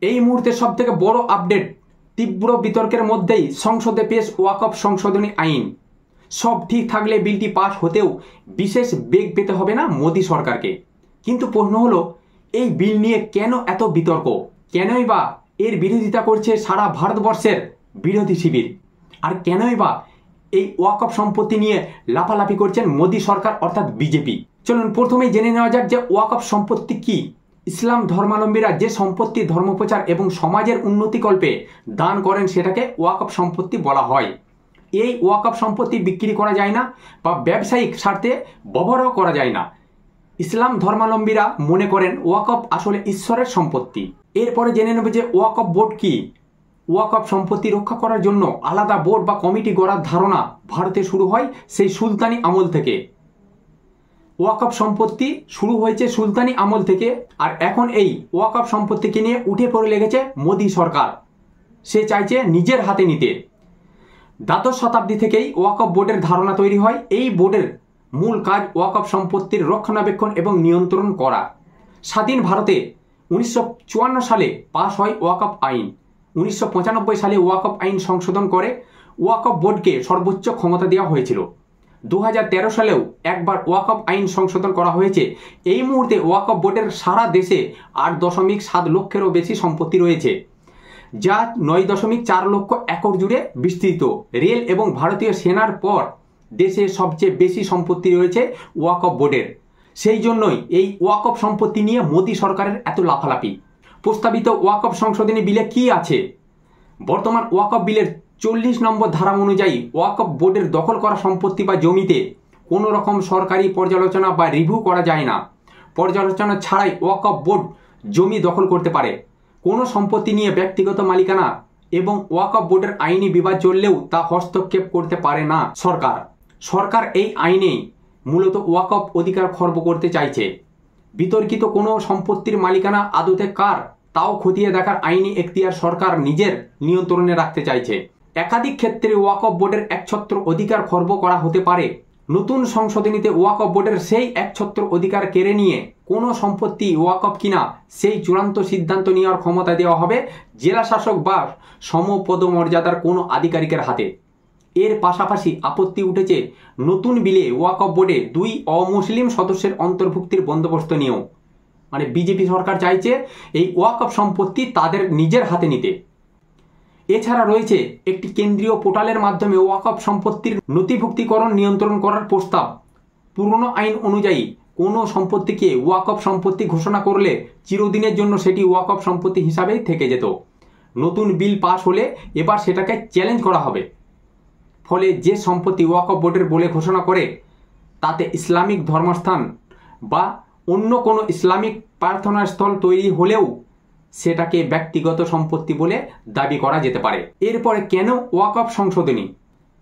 এই মুহূর্তে সবথেকে বড় আপডেট, তীব্র বিতর্কের মধ্যেই সংসদে পেশ ওয়াকফ সংশোধনী আইন। সব ঠিক থাকলে বিলটি পাস হতেও বিশেষ বেগ পেতে হবে না মোদী সরকারকে। কিন্তু প্রশ্ন হলো, এই বিল নিয়ে কেন এত বিতর্ক? কেনই বা এর বিরোধিতা করছে সারা ভারতবর্ষের বিরোধী শিবির? আর কেনই বা এই ওয়াকফ সম্পত্তি নিয়ে লাফালাফি করছেন মোদী সরকার অর্থাৎ বিজেপি? চলুন প্রথমেই জেনে নেওয়া যাক যে ওয়াকফ সম্পত্তি কি। ইসলাম ধর্মাবলম্বীরা যে সম্পত্তি ধর্মপ্রচার এবং সমাজের উন্নতিকল্পে দান করেন সেটাকে ওয়াকফ সম্পত্তি বলা হয়। এই ওয়াকফ সম্পত্তি বিক্রি করা যায় না বা ব্যবসায়িক স্বার্থে ব্যবহারও করা যায় না। ইসলাম ধর্মাবলম্বীরা মনে করেন ওয়াকফ আসলে ঈশ্বরের সম্পত্তি। এরপরে জেনে নেব যে ওয়াকফ বোর্ড কি। ওয়াকফ সম্পত্তি রক্ষা করার জন্য আলাদা বোর্ড বা কমিটি গড়ার ধারণা ভারতে শুরু হয় সেই সুলতানি আমল থেকে। ওয়াকফ সম্পত্তি শুরু হয়েছে সুলতানি আমল থেকে, আর এখন এই ওয়াকফ সম্পত্তিকে নিয়ে উঠে পড়ে লেগেছে মোদী সরকার। সে চাইছে নিজের হাতে নিতে। দ্বাদশ শতাব্দী থেকেই ওয়াকফ বোর্ডের ধারণা তৈরি হয়। এই বোর্ডের মূল কাজ ওয়াকফ সম্পত্তির রক্ষণাবেক্ষণ এবং নিয়ন্ত্রণ করা। স্বাধীন ভারতে 1954 সালে পাশ হয় ওয়াকফ আইন। 1995 সালে ওয়াকফ আইন সংশোধন করে ওয়াকফ বোর্ডকে সর্বোচ্চ ক্ষমতা দেওয়া হয়েছিল। 2013 সালেও একবার ওয়াকফ আইন সংশোধন করা হয়েছে। এই মুহূর্তে ওয়াকফ বোর্ডের সারা দেশে 8.7 লক্ষেরও বেশি সম্পত্তি রয়েছে, যা 9.4 লক্ষ একর জুড়ে বিস্তৃত। রেল এবং ভারতীয় সেনার পর দেশে সবচেয়ে বেশি সম্পত্তি রয়েছে ওয়াকফ বোর্ডের। সেই জন্যই এই ওয়াকফ সম্পত্তি নিয়ে মোদী সরকারের এত লাফালাফি। প্রস্তাবিত ওয়াকফ সংশোধনী বিলে কি আছে? বর্তমান ওয়াকফ বিলের 40 নম্বর ধারা অনুযায়ী ওয়াকফ বোর্ডের দখল করা সম্পত্তি বা জমিতে কোনো রকম সরকারি পর্যালোচনা বা রিভিউ করা যায় না। পর্যালোচনা ছাড়াই ওয়াকফ বোর্ড জমি দখল করতে পারে। কোনো সম্পত্তি নিয়ে ব্যক্তিগত মালিকানা এবং ওয়াকফ বোর্ডের আইনি বিবাদ চললেও তা হস্তক্ষেপ করতে পারে না সরকার এই আইনেই মূলত ওয়াকফ অধিকার খর্ব করতে চাইছে। বিতর্কিত কোনো সম্পত্তির মালিকানা আদতে কার তাও খতিয়ে দেখার আইনি এখতিয়ার সরকার নিজের নিয়ন্ত্রণে রাখতে চাইছে। একাধিক ক্ষেত্রে ওয়াকফ বোর্ডের একছত্র অধিকার খর্ব করা হতে পারে। নতুন সংশোধনীতে ওয়াকফ বোর্ডের সেই একছত্র অধিকার কেড়ে নিয়ে কোনো সম্পত্তি ওয়াকফ কিনা সেই চূড়ান্ত সিদ্ধান্ত নেওয়ার ক্ষমতা দেওয়া হবে জেলা শাসক বা সমপদমর্যাদার কোনো আধিকারিকের হাতে। এর পাশাপাশি আপত্তি উঠেছে নতুন বিলে ওয়াকফ বোর্ডে 2 অমুসলিম সদস্যের অন্তর্ভুক্তির বন্দোবস্ত নিয়েও। মানে বিজেপি সরকার চাইছে এই ওয়াকফ সম্পত্তি তাদের নিজের হাতে নিতে। এছাড়া রয়েছে একটি কেন্দ্রীয় পোর্টালের মাধ্যমে ওয়াকফ সম্পত্তির নথিভুক্তিকরণ নিয়ন্ত্রণ করার প্রস্তাব। পুরনো আইন অনুযায়ী কোনো সম্পত্তিকে ওয়াকফ সম্পত্তি ঘোষণা করলে চিরদিনের জন্য সেটি ওয়াকফ সম্পত্তি হিসাবেই থেকে যেত। নতুন বিল পাস হলে এবার সেটাকে চ্যালেঞ্জ করা হবে। ফলে যে সম্পত্তি ওয়াকফ বোর্ডের বলে ঘোষণা করে তাতে ইসলামিক ধর্মস্থান বা অন্য কোনো ইসলামিক প্রার্থনার স্থল তৈরি হলেও সেটাকে ব্যক্তিগত সম্পত্তি বলে দাবি করা যেতে পারে। এরপরে কেন ওয়াকফ সংশোধনী?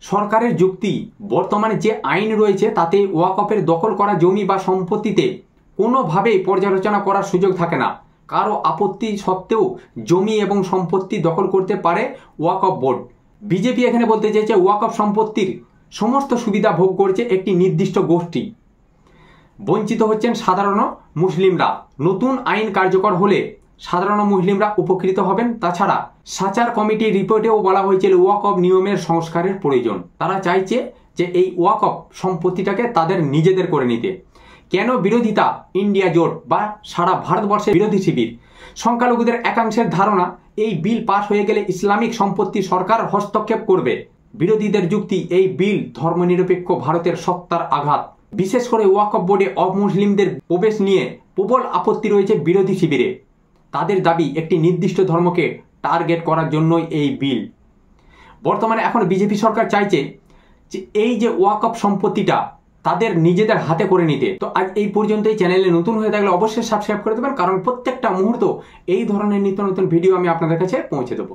সরকারের যুক্তি, বর্তমানে যে আইন রয়েছে তাতে ওয়াকফের দখল করা জমি বা সম্পত্তিতে কোনোভাবেই পর্যালোচনা করার সুযোগ থাকে না। কারো আপত্তি সত্ত্বেও জমি এবং সম্পত্তি দখল করতে পারে ওয়াকফ বোর্ড। বিজেপি এখানে বলতে চাইছে ওয়াকফ সম্পত্তির সমস্ত সুবিধা ভোগ করছে একটি নির্দিষ্ট গোষ্ঠী, বঞ্চিত হচ্ছেন সাধারণ মুসলিমরা। নতুন আইন কার্যকর হলে সাধারণ মুসলিমরা উপকৃত হবেন। তাছাড়া সাচার কমিটির রিপোর্টেও বলা হয়েছিল ওয়াকফ নিয়মের সংস্কারের প্রয়োজন। তারা চাইছে যে এই ওয়াকফ সম্পত্তিটাকে তাদের নিজেদের করে নিতে। কেন বিরোধিতা? ইন্ডিয়া জোট বা সারা ভারতবর্ষের বিরোধী শিবির। সংখ্যালঘুদের একাংশের ধারণা এই বিল পাস হয়ে গেলে ইসলামিক সম্পত্তি সরকার হস্তক্ষেপ করবে। বিরোধীদের যুক্তি, এই বিল ধর্মনিরপেক্ষ ভারতের সত্তার আঘাত। বিশেষ করে ওয়াকফ বোর্ডে অমুসলিমদের প্রবেশ নিয়ে প্রবল আপত্তি রয়েছে বিরোধী শিবিরে। তাদের দাবি একটি নির্দিষ্ট ধর্মকে টার্গেট করার জন্যই এই বিল। বর্তমানে এখন বিজেপি সরকার চাইছে যে এই যে ওয়াকফ সম্পত্তিটা তাদের নিজেদের হাতে করে নিতে। তো আজ এই পর্যন্তই। চ্যানেলে নতুন হয়ে থাকলে অবশ্যই সাবস্ক্রাইব করে দেবেন, কারণ প্রত্যেকটা মুহূর্ত এই ধরনের নিত্য নতুন ভিডিও আমি আপনাদের কাছে পৌঁছে দেবো।